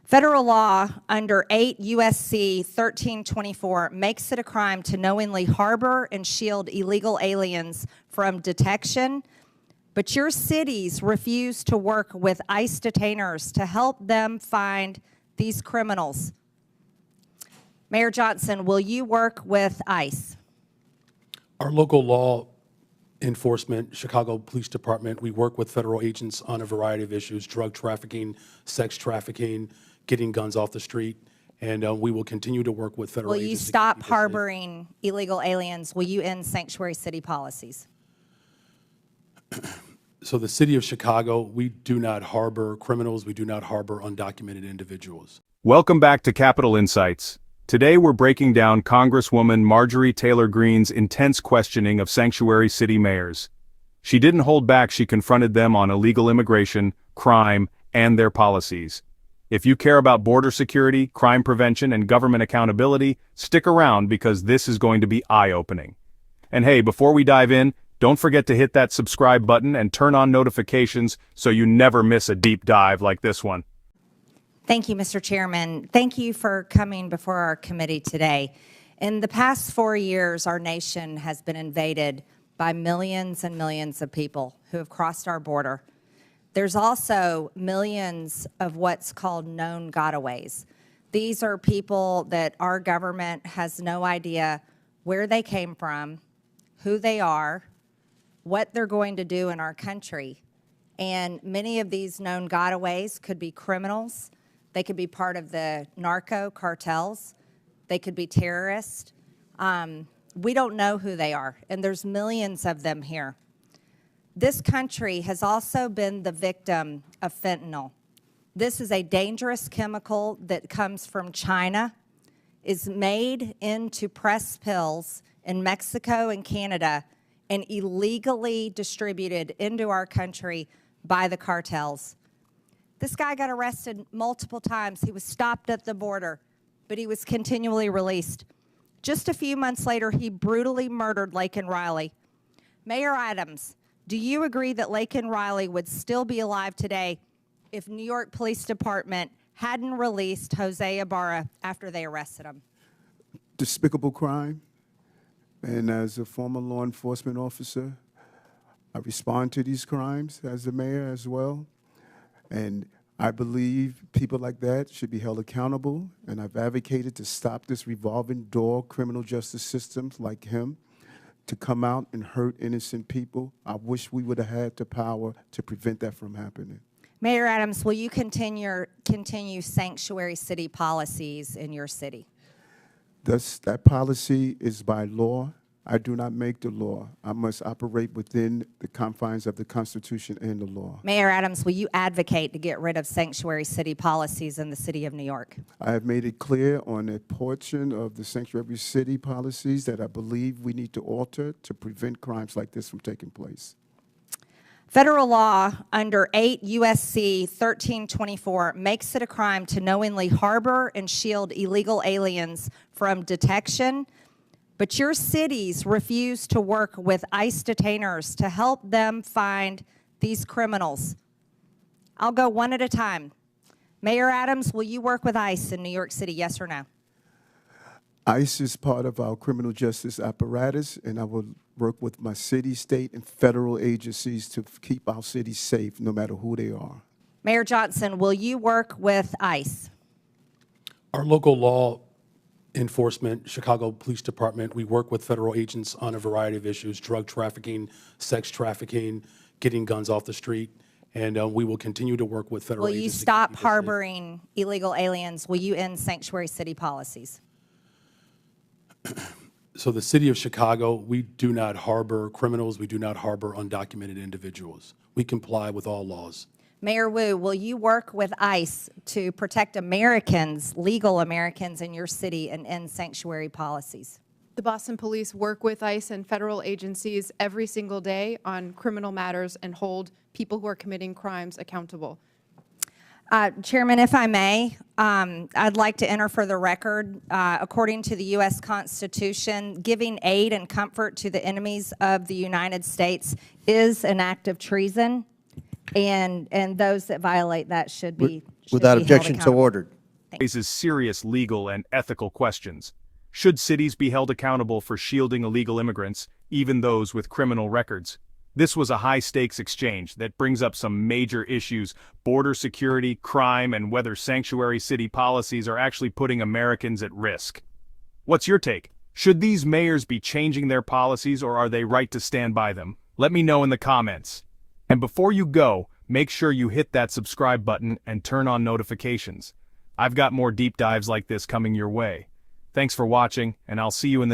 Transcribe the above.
Federal law under 8 U.S.C. 1324 makes it a crime to knowingly harbor and shield illegal aliens from detection, but your cities refuse to work with ICE detainers to help them find these criminals. Mayor Johnson, will you work with ICE? Our local law enforcement, Chicago Police Department, we work with federal agents on a variety of issues: drug trafficking, sex trafficking, getting guns off the street, and we will continue to work with federal agents. Will you stop harboring illegal aliens? Will you end sanctuary city policies? So the city of Chicago, we do not harbor criminals. We do not harbor undocumented individuals. Welcome back to Capitol Insights. Today we're breaking down Congresswoman Marjorie Taylor Greene's intense questioning of sanctuary city mayors. She didn't hold back. She confronted them on illegal immigration, crime, and their policies. If you care about border security, crime prevention, and government accountability, stick around because this is going to be eye-opening. And hey, before we dive in, don't forget to hit that subscribe button and turn on notifications so you never miss a deep dive like this one. Thank you, Mr. Chairman. Thank you for coming before our committee today. In the past 4 years, our nation has been invaded by millions and millions of people who have crossed our border. There's also millions of what's called known gotaways. These are people that our government has no idea where they came from, who they are, what they're going to do in our country. And many of these known gotaways could be criminals. They could be part of the narco cartels. They could be terrorists. We don't know who they are, and there's millions of them here. This country has also been the victim of fentanyl. This is a dangerous chemical that comes from China, is made into pressed pills in Mexico and Canada, and illegally distributed into our country by the cartels. This guy got arrested multiple times. He was stopped at the border, but he was continually released. Just a few months later, he brutally murdered Laken Riley. Mayor Adams, do you agree that Laken Riley would still be alive today if New York Police Department hadn't released Jose Ibarra after they arrested him? Despicable crime. And as a former law enforcement officer, I respond to these crimes as the mayor as well. And I believe people like that should be held accountable. And I've advocated to stop this revolving door criminal justice systems like him to come out and hurt innocent people. I wish we would have had the power to prevent that from happening. Mayor Adams, will you continue sanctuary city policies in your city? That policy is by law. I do not make the law. I must operate within the confines of the Constitution and the law. Mayor Adams, will you advocate to get rid of sanctuary city policies in the city of New York? I have made it clear on a portion of the sanctuary city policies that I believe we need to alter to prevent crimes like this from taking place. Federal law under 8 U.S.C. 1324 makes it a crime to knowingly harbor and shield illegal aliens from detection, but your cities refuse to work with ICE detainers to help them find these criminals. I'll go one at a time. Mayor Adams, will you work with ICE in New York City, yes or no? ICE is part of our criminal justice apparatus, and I will work with my city, state, and federal agencies to keep our cities safe, no matter who they are. Mayor Johnson, will you work with ICE? Our local law enforcement, Chicago Police Department, we work with federal agents on a variety of issues: drug trafficking, sex trafficking, getting guns off the street, and we will continue to work with federal agents. Will you stop harboring illegal aliens? Will you end sanctuary city policies? So the city of Chicago, we do not harbor criminals. We do not harbor undocumented individuals. We comply with all laws. Mayor Wu, will you work with ICE to protect Americans, legal Americans in your city, and end sanctuary policies? The Boston Police work with ICE and federal agencies every single day on criminal matters and hold people who are committing crimes accountable. Chairman, if I may, I'd like to enter for the record, according to the U.S. Constitution, giving aid and comfort to the enemies of the United States is an act of treason, and those that violate that should be Without held objection, so accountable. ordered. raises serious legal and ethical questions. Should cities be held accountable for shielding illegal immigrants, even those with criminal records? This was a high-stakes exchange that brings up some major issues: border security, crime, and whether sanctuary city policies are actually putting Americans at risk. What's your take? Should these mayors be changing their policies, or are they right to stand by them? Let me know in the comments. And before you go, make sure you hit that subscribe button and turn on notifications. I've got more deep dives like this coming your way. Thanks for watching, and I'll see you in the next